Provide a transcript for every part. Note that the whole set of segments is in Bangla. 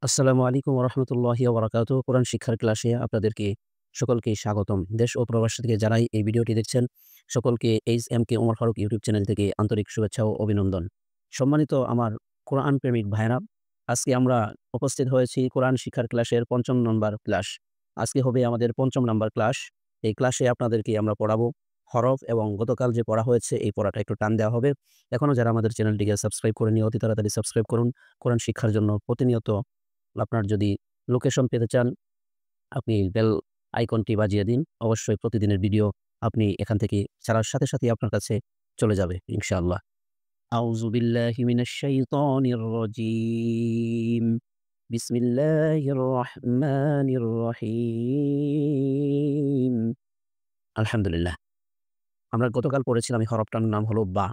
আসসালামু আলাইকুম ওরহমতুল্লাহি ওবরাকাতুহু। কোরআন শিক্ষার ক্লাসে আপনাদেরকে সকলকে স্বাগতম। দেশ ও প্রবাস থেকে যারাই এই ভিডিওটি দেখছেন, সকলকে এইচএমকে ওমর ফারুক ইউটিউব চ্যানেল থেকে আন্তরিক শুভেচ্ছা ও অভিনন্দন। সম্মানিত আমার কোরআন প্রেমিক ভাইয়েরা, আজকে আমরা উপস্থিত হয়েছি কোরআন শিক্ষার ক্লাসের ৫ম নম্বর ক্লাস। আজকে হবে আমাদের ৫ম নাম্বার ক্লাস। এই ক্লাসে আপনাদেরকে আমরা পড়াবো হরফ এবং গতকাল যে পড়া হয়েছে এই পড়াটা একটু টান দেওয়া হবে। এখনও যারা আমাদের চ্যানেলটিকে সাবস্ক্রাইব করেনি অতি তাড়াতাড়ি সাবস্ক্রাইব করুন। কোরআন শিক্ষার জন্য প্রতিনিয়ত আপনার যদি লোকেশন পেতে চান, আপনি বেল আইকনটি বাজিয়ে দিন। অবশ্যই প্রতিদিনের ভিডিও আপনি এখান থেকে ছাড়ার সাথে সাথেই আপনার কাছে চলে যাবে ইনশাআল্লাহ। আউযু বিল্লাহি মিনাশ শাইতানির রাজীম। বিসমিল্লাহির রহমানির রহিম। আলহামদুলিল্লাহ। আমরা গতকাল পড়েছিলাম এই হরফটার নাম হলো বা।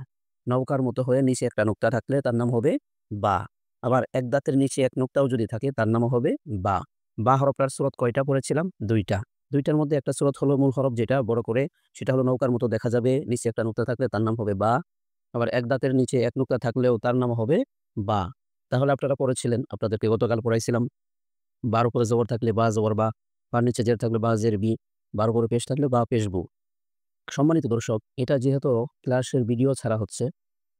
নৌকার মতো হয়ে নিচে একটা নোক্তা থাকলে তার নাম হবে বা। আবার এক দাঁতের নিচে এক নোক্তাও যদি থাকে তার নামও হবে বা। বা হরফটার সূরত কয়টা পড়েছিলাম? ২ টা। ২ টার মধ্যে একটা সূরত হলো মূল হরফ যেটা বড় করে, সেটা হলো নৌকার মতো দেখা যাবে। নিচে একটা নোক্তা থাকলে তার নাম হবে বা। আবার এক দাঁতের নিচে এক নোক্তা থাকলেও তার নাম হবে বা। তাহলে আপনারা পড়েছিলেন, আপনাদেরকে গতকাল পড়াইছিলাম, বার উপরে জবর থাকলে বা জবর বা, বার নিচে জের থাকলে বা জের বি, বার উপরে পেশ থাকলে বা পেশ বু। সম্মানিত দর্শক, এটা যেহেতু ক্লাসের ভিডিও ছাড়া হচ্ছে,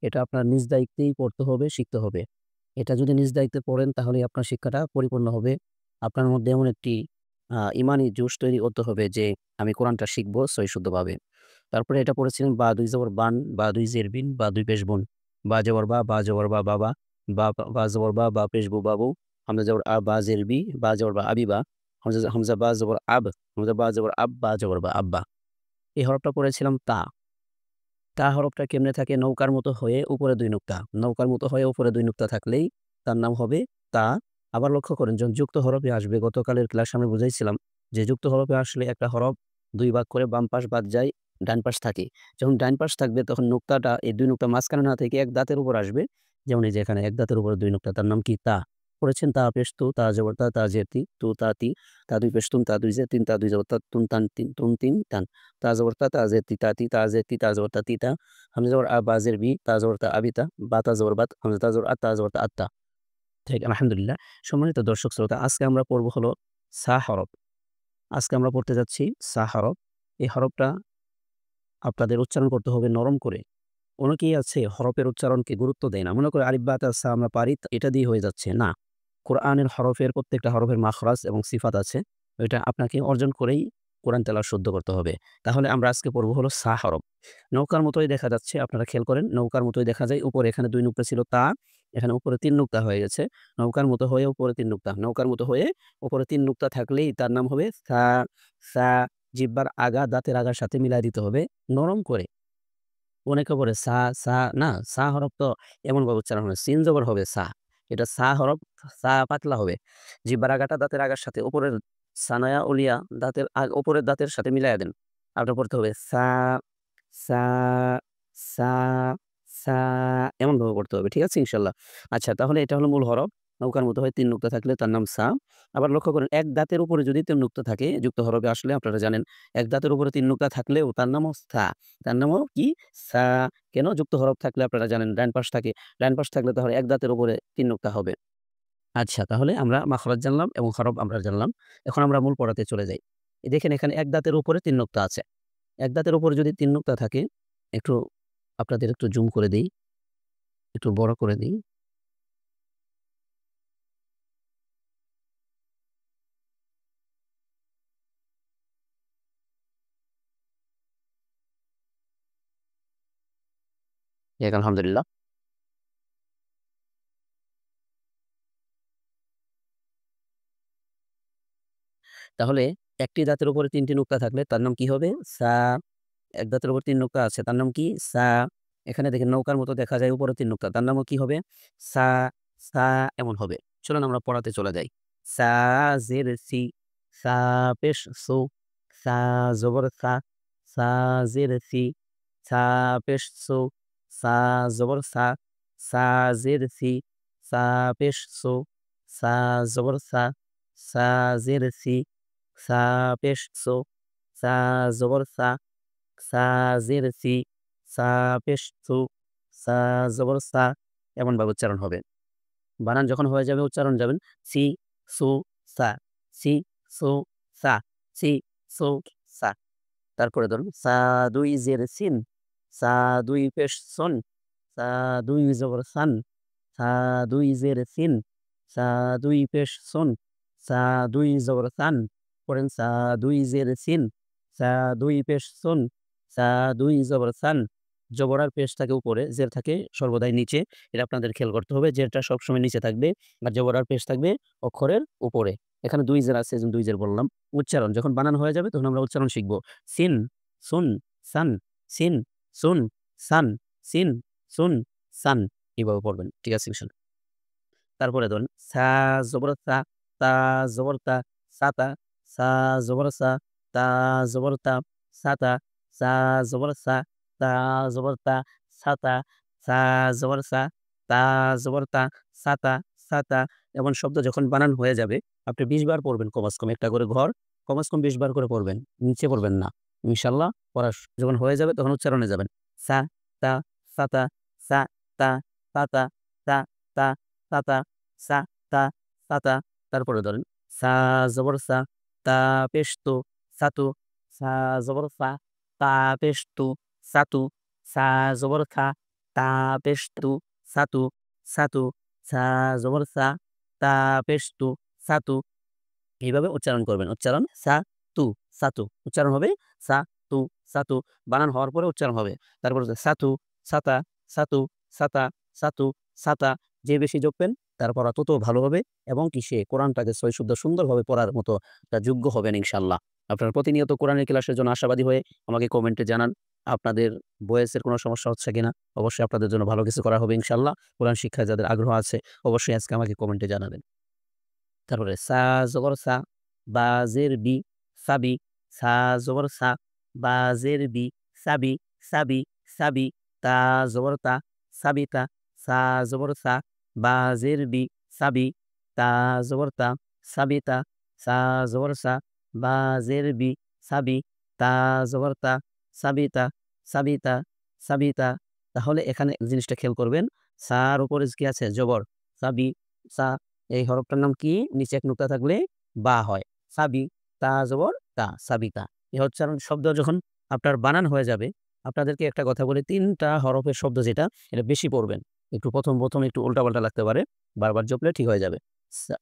এটা আপনার নিজ দায়িত্বেই পড়তে হবে, শিখতে হবে। এটা যদি নিজ দায়িত্বে পড়েন তাহলেই আপনার শিক্ষাটা পরিপূর্ণ হবে। আপনার মধ্যে এমন একটি ইমানি জোশ তৈরি করতে হবে যে, আমি কোরআনটা শিখবো সহিশুদ্ধভাবে। তারপরে এটা পড়েছিলেন বা ২ জবর বান, বা ২ জের বিন, বা ২ পেশ বুন, বা জবর বা জবর বাবা, বা জবর বা পেশ বু বাবু, হামজা জবর বা জের বি, বা জবর আবিবা, হামজা হামজা বা জবর হামজা বা জবর বা জবর আব্বা। এই হরফটা পড়েছিলাম তা। তা হরফটা কেমনে থাকে? নৌকার মতো হয়ে উপরে ২ নুক্তা। নৌকার মতো হয়ে উপরে ২ নুক্তা থাকলেই তার নাম হবে তা। আবার লক্ষ্য করেন, যখন যুক্ত হরফে আসবে, গতকালের ক্লাসে আমি বুঝাইছিলাম যে যুক্ত হরফে আসলে একটা হরফ ২ ভাগ করে বাম পাশ বাদ যায়, ডান পাশ থাকে। যখন ডান পাশ থাকবে তখন নুক্তাটা এই ২ নুক্তা মাঝখানে না থেকে এক দাঁতের উপর আসবে। যেমন এই যে এখানে এক দাঁতের উপরে ২ নুক্তা, তার নাম কি? তা। পড়েছেন তা পেশ তু, তা জবর তা, তা জের তি, তু তা তি, তা ২ পেশ তুন, তা ২ জের তিন, তা ২ জবর তা, তুন তান তিন, তুন তিন তান, তা জবর তা, তা জের তি, তা তি, তা জের তি, তা জবর তা, তি তা, হামজা জবর বা জের বি, তা জবর তা আবিতা, বা তা জবর বাত, হামজা তা জবর তা জবর তা আত্তা। ঠিক, আলহামদুলিল্লাহ। সম্মানিত দর্শক শ্রোতা, আজকে আমরা পড়ব হলো সা হরফ। আজকে আমরা পড়তে যাচ্ছি সা হরফ। এই হরফটা আপনাদের উচ্চারণ করতে হবে নরম করে। অনেকেই আছে হরফের উচ্চারণকে গুরুত্ব দেয় না। মনে করে আলিফ বা তা সা আমরা পারি, এটা দিয়ে হয়ে যাচ্ছে। না। কোরআনের হরফের প্রত্যেকটা হরফের মাখরাজ এবং সিফাত আছে। ওইটা আপনাকে অর্জন করেই কোরআন তেলাওয়াত শুদ্ধ করতে হবে। তাহলে আমরা আজকে পড়ব হলো সা হরফ। নৌকার মতোই দেখা যাচ্ছে, আপনারা খেয়াল করেন, নৌকার মতোই দেখা যায়। উপরে এখানে ২ নুক্তা ছিল তা, এখানে উপরে ৩ নুক্তা হয়ে গেছে। নৌকার মতো হয়ে উপরে ৩ নুক্তা। নৌকার মতো হয়ে উপরে ৩ নুক্তা থাকলেই তার নাম হবে সা। সা, জিহ্বার আগা দাঁতের আগার সাথে মিলায় দিতে হবে নরম করে। অনেকে বলে সা, সা না, সা হরফ তো এমনভাবে উচ্চারণ হয়, সিন জবর হবে সা। এটা সা হরফ, সা পাতলা হবে। জিহ্বার আগাটা দাঁতের আগার সাথে উপরের সানায়া উলিয়া দাঁতের উপরের দাঁতের সাথে মিলাইয়া দেন। আপনার পড়তে হবে সা, সা, সা, সা, এমনভাবে পড়তে হবে। ঠিক আছে ইনশাআল্লাহ? আচ্ছা, তাহলে এটা হলো মূল হরফ। নৌকার মতো হয় ৩ নুক্তা থাকলে তার নাম সা। আবার লক্ষ্য করেন, এক দাঁতের উপরে যদি ৩ নুক্তা থাকে যুক্ত হরফে আসলে, আপনারা জানেন এক দাঁতের উপরে ৩ নুক্তা থাকলেও তার নামও সা। তার নামও কি? সা। কেন? যুক্ত হরফ থাকলে আপনারা জানেন ডান পাশ থাকে। ডান পাশ থাকলে তাহলে এক দাঁতের উপরে ৩ নুক্তা হবে। আচ্ছা, তাহলে আমরা মাখরাজ জানলাম এবং হরফ আমরা জানলাম। এখন আমরা মূল পড়াতে চলে যাই। দেখেন এখানে এক দাঁতের উপরে ৩ নুক্তা আছে। এক দাঁতের উপরে যদি ৩ নুক্তা থাকে, একটু আপনাদের একটু জুম করে দেই, একটু বড় করে দেই। যাক আলহামদুলিল্লাহ। তাহলে একটি দাঁতের উপরে ৩ টি নুক্তা থাকলে তার নাম কি হবে? সা। এক দাঁতের উপর ৩ নুক্তা আছে, তার নাম কি? সা। এখানে দেখেন নৌকার মতো দেখা যায় উপরে ৩ নুক্তা, তার নামও কি হবে? সা, সা, এমন হবে। চলুন আমরা পড়াতে চলে যাই। সা জের সি, সা পেশ সু, সা জবর সা, সা জের সি, সা পেশ সু, সা জবর সা, সা জের সি, সা পেশ সু, সা জবর সা, সা জের সি, সা পেশ সু, সা জবর সা, সা জের সি, সা পেশ সু, সা জবর সা, এমনভাবে উচ্চারণ হবে। বানান যখন হয়ে যাবে উচ্চারণ যাবেন সি, সু, সা, সি, সু, সা, সি, সু, সা। তারপরে ধরুন সা ২ জের সিন, সা ২ পেশ সন, সা ২ জবর সান, সা ২ জের সিন, সা ২ পেশ সন, সা ২ জবর সান। পড়েন সা ২ জের সিন, সা ২ পেশ সন, সা ২ জবর সান। জবর আর পেশ থাকে উপরে, জের থাকে সর্বদাই নিচে। এটা আপনাদের খেয়াল করতে হবে। জেরটা সবসময় নিচে থাকবে আর জবর আর পেশ থাকবে অক্ষরের উপরে। এখানে ২ জের আছে এজন্য ২ জের বললাম। উচ্চারণ যখন বানান হয়ে যাবে তখন আমরা উচ্চারণ শিখব। সিন, সুন, সান, সিন, সুন, সান, সিন, সুন, সান এভাবে পড়বেন। ঠিক আছে ইনশাআল্লাহ। তারপরে ধরুন সা জবর সা, তা জবর তা, সাতা, সা জবর সা, তা জবর তা, সাতা, সা জবর সা, তা জবর তা, সাতা, সা জবর সা, তা জবর তা, সাতা, সাতা। এমন শব্দ যখন বানান হয়ে যাবে আপনি ২০ বার পড়বেন কমাস কম একটা করে ঘর, কমাস কম ২০ বার করে পড়বেন। নিচে পড়বেন না। ইনশাআল্লাহ পড়া যখন হয়ে যাবে তখন উচ্চারণে যাবেন। সা, তা, সাতা, সা, তা, সাতা, সা, তা, সাতা, সা, তা, সাতা। তারপরে ধরেন সা জবর সা, তা পেশ তু, সাতু, সা জবর সা, তা পেশ তু, সাতু, সা জবর খা, তা পেশ তু, সাতু, সাতু, সা জবর সা, তা পেশ তু, সাতু। এইভাবে উচ্চারণ করবেন। উচ্চারণ সা, তু, সাতু। উচ্চারণ হবে সা, তু, সাতু। বানান হওয়ার পরে উচ্চারণ হবে। তারপর হচ্ছে সাতু, সাতা, সাতু, সাতা, সাতু, সাতা। যে বেশি জপবেন তার পড়া তত ভালো হবে এবং কি সে কোরআনটাকে সহি শুদ্ধ সুন্দরভাবে পড়ার মতো যোগ্য হবেন ইনশাআল্লাহ। আপনারা প্রতিনিয়ত কোরআনের ক্লাসের জন্য আশাবাদী হয়ে আমাকে কমেন্টে জানান আপনাদের ভয়েসের কোনো সমস্যা হচ্ছে কিনা। অবশ্যই আপনাদের জন্য ভালো কিছু করা হবে ইনশাআল্লাহ। কোরআন শিক্ষায় যাদের আগ্রহ আছে অবশ্যই আজকে আমাকে কমেন্টে জানাবেন। তারপরে সা জবর সা, বা জের বি, সাবি, সা জবর সা, বা জের বি, সাবি, সাবি, সাবি, তা জবর তা, সাবিতা, সা জবর সা, বা জের বি, সাবি, তা জবর তা, সাবিতা, সা জবর সা, বা জের বি, সাবি, তা জবর তা, সাবিতা, সাবিতা, সাবিতা। তাহলে এখানে জিনিসটা খেয়াল করবেন। সার উপরে কি আছে? জবর। সাবি, সা এই হরফটার নাম কি? নিচে এক নুক্তা থাকলে বা হয়। সাবি, তা জবর তা, সাবিতা। এই উচ্চারণ শব্দ যখন আপনার বানান হয়ে যাবে, আপনাদেরকে একটা কথা বলি ৩ টা হরফের শব্দ যেটা, এটা বেশি পড়বেন। একটু ১ম একটু উল্টাপাল্টা লাগতে পারে। বারবার জপলে ঠিক হয়ে যাবে।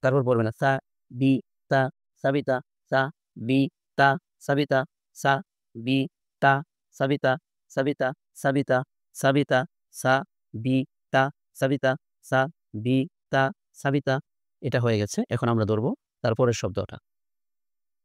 তারপর পড়বেন সা, বি, তা, সাবিতা, সা, বি, তা, সাবিতা, সা, বি, তা, সাবিতা, সাবিতা, সাবিতা, সাবিতা, সা, বি, তা, সাবিতা, সা, বি, তা, সাবিতা। এটা হয়ে গেছে। এখন আমরা ধরব তারপরের শব্দটা।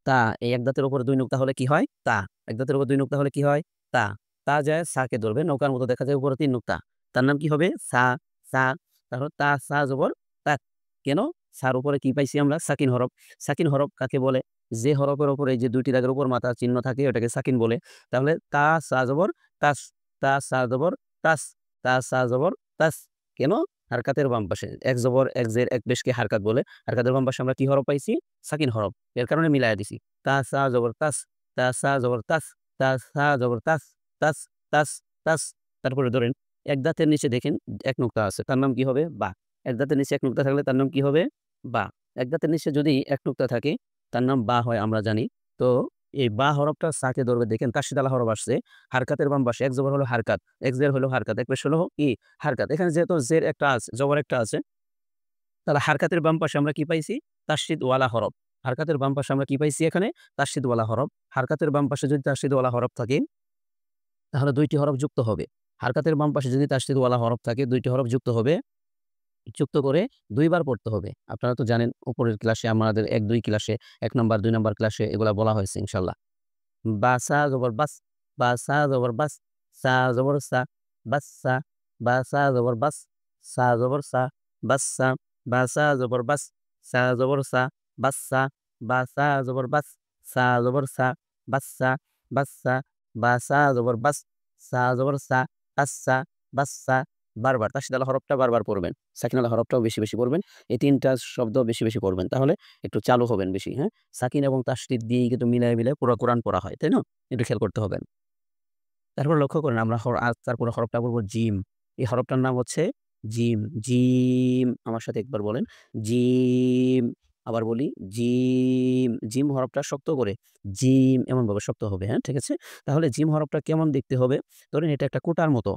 তা, এই এক দাঁতের উপরে ২ নুক্তা হলে কি হয়? তা। এক দাঁতের উপর ২ নুক্তা হলে কি হয়? তা। তা যায় সাকে ধরবে। নৌকার মতো দেখা যায় উপরে ৩ নুক্তা। তার নাম কি হবে? সা, সা। তারপর তা, সা জবর তাক। কেন? সার উপরে কি পাইছি আমরা? সাকিন হরফ। সাকিন হরফ কাকে বলে? যে হরফের উপরে এই যে ২ টি দাগের উপর মাথা চিহ্ন থাকে ওটাকে সাকিন বলে। তাহলে তা, সা জবর তাস। তা, সা জবর তাস। তা, সা জবর তাস। কেন? হারকাতের বাম পাশে। এক জবর, এক জের, এক পেশকে হারকাত বলে। হারকাতের বাম পাশে আমরা কি হরফ পাইছি? সাকিন হরফ। এর কারণে মিলাইয়া দিছি। তা, সা জবর তাস, তা, সা জবর তাস, তা, সা জবর তাস, তাস, তাস, তাস। তারপরে ধরেন এক দাঁতের নিচে দেখেন এক নুক্তা আছে। তার নাম কি হবে? বা। এক দাঁতের নিচে এক নুক্তা থাকলে তার নাম কি হবে? বা। এক দাঁতের নিচে যদি এক নুক্তা থাকে তার নাম বা হয় আমরা জানি। তো এই বা হরফটা সাকে ধরবে দেখেন তাসদীদ আলা হরফ আসছে। হারকাতের বাম পাশে এক জবর হলো হারকাত, এক জের হলো হারকাত, এক পেশ হলো কি? হারকাত। এখানে যেহেতু জের একটা আছে, জবর একটা আছে তাহলে হারকাতের বাম পাশে আমরা কি পাইছি? তাসদীদ ওয়ালা হরফ। হারকাতের বাম পাশে আমরা কি পাইছি এখানে? তাসদীদ ওয়ালা হরফ। হারকাতের বাম পাশে যদি তাসদীদ ওয়ালা হরফ থাকে তাহলে ২ টি হরফ যুক্ত হবে। হারকাতের বাম পাশে যদি তাসদীদ ওয়ালা হরফ থাকে ২ টি হরফ যুক্ত হবে। যুক্ত করে ২ বার পড়তে হবে। আপনারা তো জানেন উপরের ক্লাসে আমাদের ১-২ ক্লাসে ১ নাম্বার ২ নাম্বার ক্লাসে এগুলা বলা হয়েছে ইনশাআল্লাহ। বা সা জবর বাস, বা সা জবর বাস, সা জবর সা, বাসসা, বা সা জবর বাস, সা জবর সা, বাসসা, বা সা জবর বাস, সা জবর সা, বাসসা, বা সা জবর বাস, সা জবর সা, বাসসা, বাসসা, বা সা জবর বাস, সা জবর সা, বাসসা, বাসসা। বারবার তাসদীদ আলা হরফটা বারবার পড়বেন। সাকিন আলা হরফটাও বেশি পড়বেন। এই ৩ টা শব্দ বেশি পড়বেন। তাহলে একটু চালু হবেন বেশি, হ্যাঁ? সাকিন এবং তাসদীদ দিয়েই কিন্তু মিলায়ে পুরা কোরআন পড়া হয়, তাই না? একটু খেয়াল করতে হবে। তারপর লক্ষ্য করেন আমরা তারপরে হরফটা পড়ব জিম। এই হরফটার নাম হচ্ছে জিম, জিম আমার সাথে একবার বলেন। জিম। আবার বলি জিম, জিম হরফটা শক্ত করে জিম এমনভাবে শক্ত হবে, হ্যাঁ? ঠিক আছে? তাহলে জিম হরফটা কেমন দেখতে হবে? ধরেন এটা একটা কোটার মতো।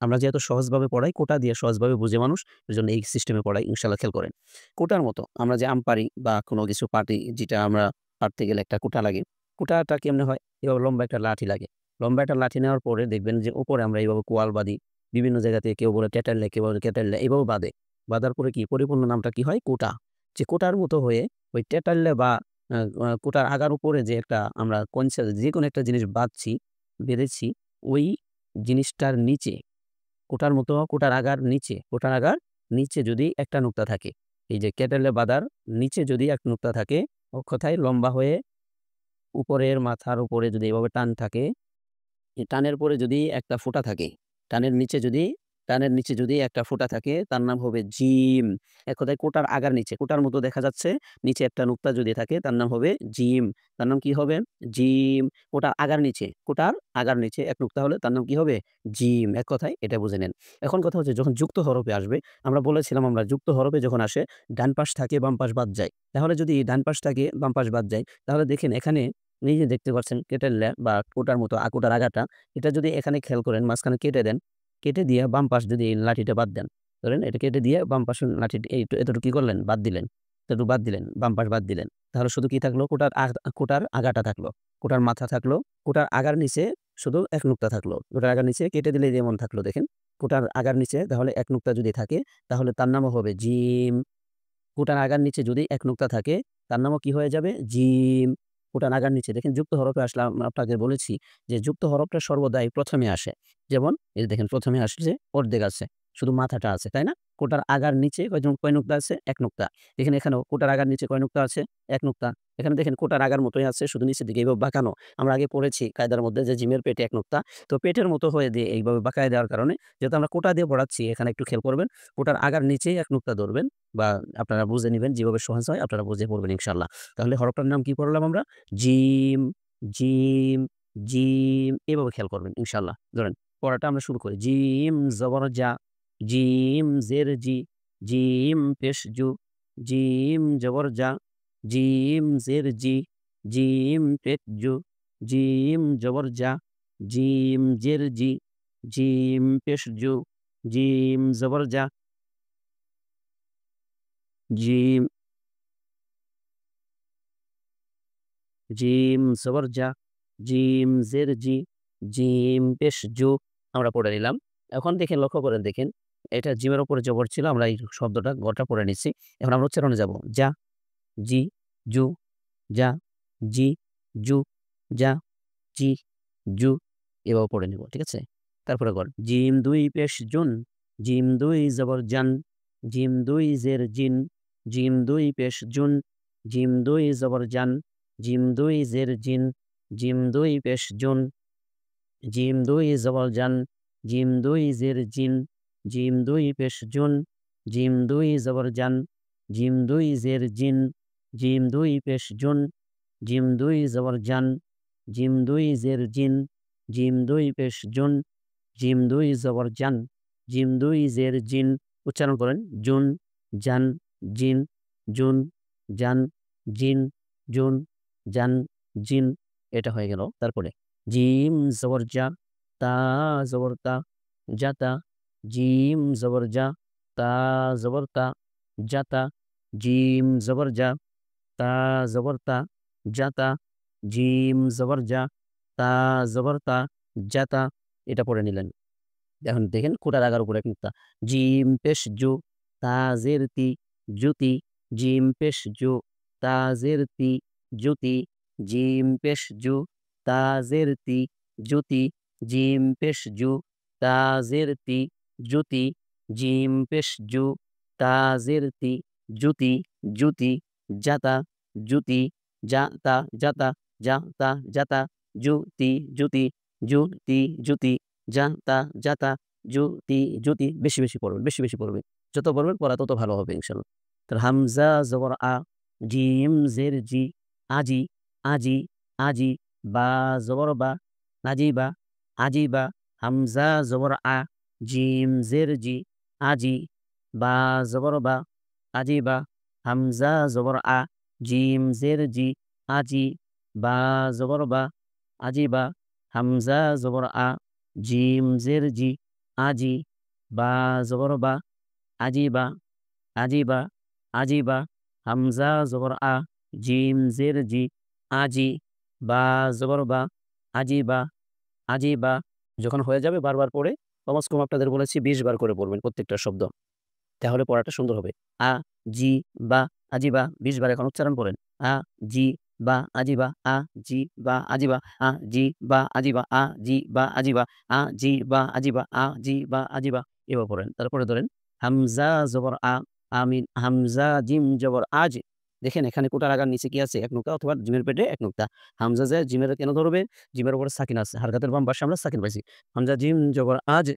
আমরা যেহেতু সহজভাবে পড়াই, কোটা দিয়ে সহজভাবে বুঝে মানুষ, এজন্য এই সিস্টেমে পড়াই। ইনশাআল্লাহ খেয়াল করেন। কোটার মতো আমরা যে আম পাড়ি বা কোনো কিছু পাটি যেটা আমরা পাড়তে গেলে একটা কোটা লাগে। কোটাটা কেমনে হয়? এভাবে লম্বা একটা লাঠি লাগে। লম্বা একটা লাঠি নেওয়ার পরে দেখবেন যে উপরে আমরা এইভাবে কোয়াল বাঁধি। বিভিন্ন জায়গা থেকে কেউ বলে টেটারলে, কেউ বলে কেটারলে এভাবে বাঁধে। বাঁধার পরে কি পরিপূর্ণ নামটা কি হয়? কোটা। যে কোটার মতো হয়ে ওই টেটারলে বা আ আ কোটার আগার উপরে যে একটা আমরা কঞ্চা যেকোনো একটা জিনিস বাঁধছি, বেঁধেছি ওই জিনিসটার নিচে কোটার মতো কোটার আগার নিচে যদি একটা নুক্তা থাকে, এই যে কেটেলে বাঁধার নিচে যদি এক নুক্তা থাকে, এক কথায় লম্বা হয়ে উপরের মাথার উপরে যদি এভাবে টান থাকে টানের পরে যদি একটা ফোঁটা থাকে, টানের নিচে যদি টানের নিচে যদি একটা ফোঁটা থাকে তার নাম হবে জিম। এক কথায় কোটার আগার নিচে, কোটার মতো দেখা যাচ্ছে, নিচে একটা নুক্তা যদি থাকে তার নাম হবে জিম। তার নাম কি হবে? জিম। কোটার আগার নিচে এক নুক্তা হলে তার নাম কি হবে? জিম। এক কথায় এটা বুঝে নেন। এখন কথা হচ্ছে যখন যুক্ত হরফে আসবে, আমরা বলেছিলাম আমরা যুক্ত হরফে যখন আসে ডান পাশ থাকে বাম পাশ বাদ যায়। তাহলে যদি ডান পাশ থাকে বাম পাশ বাদ যায়, তাহলে দেখেন এখানে এই যে দেখতে পাচ্ছেন কেটেল ল্যা বা কোটার মতো কোটার আগাটা এটা যদি এখানে খেয়াল করেন মাঝখানে কেটে দেন, কেটে দিয়ে বাম পাশ যদি এই লাঠিটা বাদ দেন, ধরেন এটা কেটে দিয়ে বাম পাশের লাঠিটি এতটুকু কি করলেন? বাদ দিলেন। এতটুকু বাদ দিলেন, বাম পাশ বাদ দিলেন। তাহলে শুধু কি থাকলো? কোটার আগাটা থাকলো। কোটার মাথা থাকলো। কোটার আগার নিচে শুধু এক নুক্তা থাকলো। কোটার আগার নিচে কেটে দিলে যেমন থাকলো দেখেন। কোটার আগার নিচে তাহলে এক নুক্তা যদি থাকে তাহলে তার নামও হবে জিম। কোটার আগার নিচে যদি এক নুক্তা থাকে তার নামও কি হয়ে যাবে? জিম। কোটার আগার নিচে দেখেন যুক্ত হরফে আসলাম আপনাকে বলেছি যে যুক্ত হরফটা সর্বদাই ১ম এ আসে। যেমন এই যে দেখেন ১ম এ আসছে অর্ধেক আছে। শুধু মাথাটা আছে, তাই না? কোটার আগার নিচে কয় নুক্তা আছে? ১ নুক্তা। দেখেন এখানেও কোটার আগার নিচে কয় নুক্তা আছে? ১ নুক্তা। এখানে দেখেন কোটার আগার মতোই আছে শুধু নিচের দিকে এভাবে বাঁকানো। আমরা আগে পড়েছি কায়দার মধ্যে যে জিমের পেটে ১ নুক্তা। তো পেটের মতো হয়ে দিয়ে এইভাবে বাঁকায় দেওয়ার কারণে যেহেতু আমরা কোটা দিয়ে পড়াচ্ছি এখানে একটু খেয়াল করবেন। কোটার আগার নিচেই ১ নুক্তা ধরবেন বা আপনারা বুঝে নিবেন যেভাবে সহজ হয় আপনারা বুঝে পড়বেন ইনশাআল্লাহ। তাহলে হরফটার নাম কি পড়লাম আমরা? জিম, জিম, জিম এভাবে খেয়াল করবেন ইনশাআল্লাহ। ধরেন পড়াটা আমরা শুরু করি। জিম জবর জা, জিম জের জি, জিম পেশ জু, জিম জবর জা, জিম জের জি, জিম পেশ জু, জিম জবর জা, জিম জের জি, জিম পেশ জু, জিম জবর জা, জিম জিম জবর জা, জিম জের জি, জিম পেশ জু আমরা পড়ে নিলাম। এখন দেখেন লক্ষ্য করে দেখেন, এটা জিমের উপরে জবর ছিল আমরা এই শব্দটা গটা পড়ে নিচ্ছি। এখন আমরা উচ্চারণে যাব। যা, জি, জু, যা, জি, জু, যা, জি, জু এভাবে পড়ে নিব। ঠিক আছে? তারপরে জিম ২ পেশ জুন, জিম ২ জবর জান, জিম ২ জের জিন, জিম ২ পেশ জুন, জিম ২ জবর জান, জিম ২ জের জিন, জিম ২ পেশ জুন, জিম ২ জবর জান, জিম ২ জের জিন, জিম ২ পেশ জুন, জিম ২ জবর জান, জিম ২ জের জিন, জিম ২ পেশ জুন, জিম ২ জবর জান, জিম ২ জের জিন, জিম ২ পেশ জুন, জিম ২ জবর জান, জিম ২ জের জিন উচ্চারণ করেন জুন, জান, জিন, জুন, জান, জিন, জুন, জান, জিন এটা হয়ে গেল। তারপরে জিম জবর জা, তা জবর তা, জাতা, জিম জবর জা, তা জবর তা, জাতা, জিম জবর জা, তা জবর তা, জাতা, জিম জবর জা, তা জবর তা, জাতা এটা পড়ে নিলেন। এখন দেখেন কোটার আগার উপরে এক নুক্তা। জিম পেশ জু, তা জের তি, জুতি, জিম পেশ জু, তা জের তি, জুতি, জিম পেশ জু, তা জের তি, জুতি, জিম পেশ জু, তা জের তি, জুতি, জিম পেশ জু, তা জের তি, জুতি, জুতি, জাতা, জুতি, জাতা, জাতা, জাতা, জাতা, জুতি, জুতি, জুতি, জুতি জাতা, জাতা, জুতি, জুতি বেশি, বেশি পড়বেন, বেশি, বেশি পড়বেন। যত পড়বেন পড়া তত ভালো হবে ইনশাআল্লাহ। তো হামজা জবর আ, জিম জের জি, আজি, আজি, আজি, বা জবর বা, আজিবা, আজিবা, হামজা জবর আ, জিম জের জি, আজি, বা জবর বা, আজিবা, হামজা জবর আ, জিম জের জি, আজি, বা জবর বা, আজিবা, হামজা জবর আ, জিম জের জি, আজি, বা জবর বা, আজিবা, আজিবা, আজিবা, হামজা জবর আ, জিম জের জি, আজি, বা জবর বা, আজিবা, আজিবা। যখন হয়ে যাবে বারবার পড়ে কমাস কম আপনাদের বলেছি ২০ বার করে পড়বেন প্রত্যেকটা শব্দ। তাহলে পড়াটা সুন্দর হবে। আ, জি, বা, আজিবা ২০ বার এখন উচ্চারণ করেন। আ, জি, বা, আজিবা, আ, জি, বা, আজিবা, আ, জি, বা, আজিবা, আ, জি, বা, আজিবা, আ, জি, বা, আজিবা, আ, জি, বা, আজিবা। এভাবে পড়েন। তারপরে ধরেন হামজা জবর আ, আমিন, হামজা জিম জবর আজ। দেখেন এখানে কোটার আগার নিচে কি আছে? ১ নোক্তা অথবা জিমের পেটে ১ নোক্তা। হামজা যে জিমের কেন ধরবে? জিমের উপরে সাকিন আছে। হারকাতের বাম পাশে আমরা সাকিন পাইছি। হামজা জিম জবর আজ,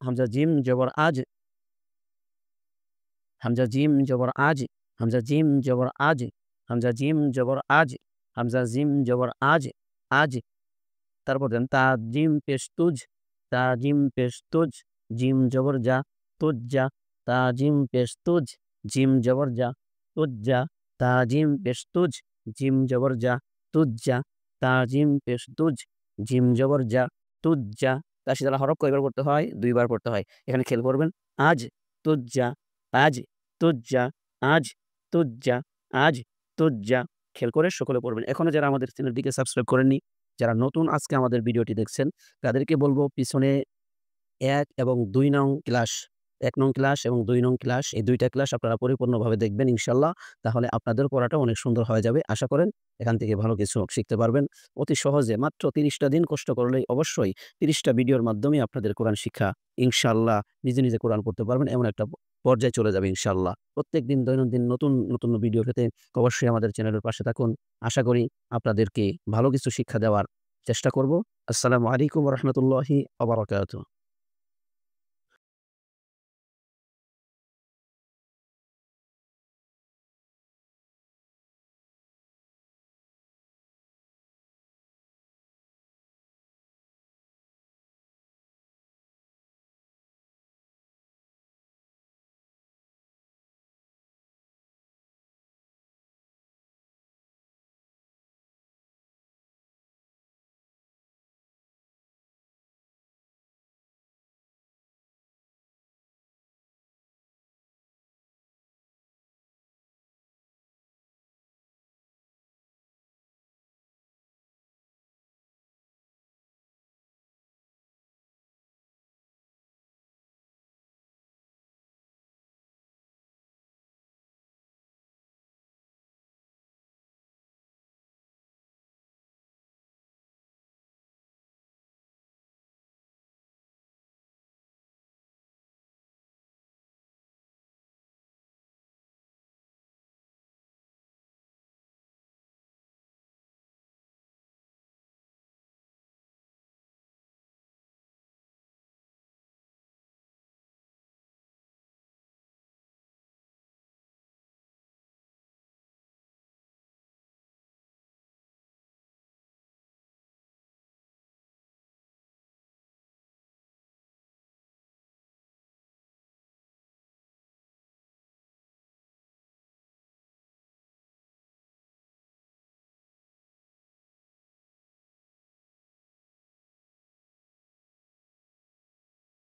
হামজা জিম জবর আজ, হামজা জিম জবর আজ, হামজা জিম জবর আজ, হামজা জিম জবর আজ, হামজা জিম জবর আজ, আজ। তারপর দেন তা জিম পেশ তুজ, তা জিম পেশ তুজ, জিম জবর যা, তুজ যা, তা জিম পেশ তুজ, জিম জবর যা, তুজ যা, তা জিম পেশ তুজ, জিম জবর যা, তুজ যা, তা জিম পেশ তুজ, জিম জবর যা, তুজ যা। তার সাথে হরফ কয়বার পড়তে হয়? ২ বার পড়তে হয়। এখানে খেয়াল করবেন। আজ, তুজ যা, আজ, তুজ যা, আজ, তুজ যা, আজ, তুজ যা। খেয়াল করে সকলে পড়বেন। এখনো যারা আমাদের চ্যানেলটিকে সাবস্ক্রাইব করেননি, যারা নতুন আজকে আমাদের ভিডিওটি দেখছেন, তাদেরকে বলব পিছনে ১ এবং ২ নং ক্লাস, ১ নং ক্লাস এবং ২ নং ক্লাস, এই ২ টা ক্লাস আপনারা পরিপূর্ণভাবে দেখবেন ইনশাআল্লাহ। তাহলে আপনাদের পড়াটা অনেক সুন্দর হয়ে যাবে। আশা করেন এখান থেকে ভালো কিছু শিখতে পারবেন। অতি সহজে মাত্র ৩০ টা দিন কষ্ট করলেই অবশ্যই ৩০ টা ভিডিওর মাধ্যমে আপনাদের কোরআন শিক্ষা ইনশাআল্লাহ নিজে, নিজে কোরআন পড়তে পারবেন। এমন একটা পর্যায়ে চলে যাবে ইনশাআল্লাহ। প্রত্যেকদিন দৈনন্দিন নতুন, নতুন ভিডিও পেতে অবশ্যই আমাদের চ্যানেলের পাশে থাকুন। আশা করি আপনাদেরকে ভালো কিছু শিক্ষা দেওয়ার চেষ্টা করব। আসসালামু আলাইকুম ওয়া রাহমাতুল্লাহি ওয়া বারাকাতুহু।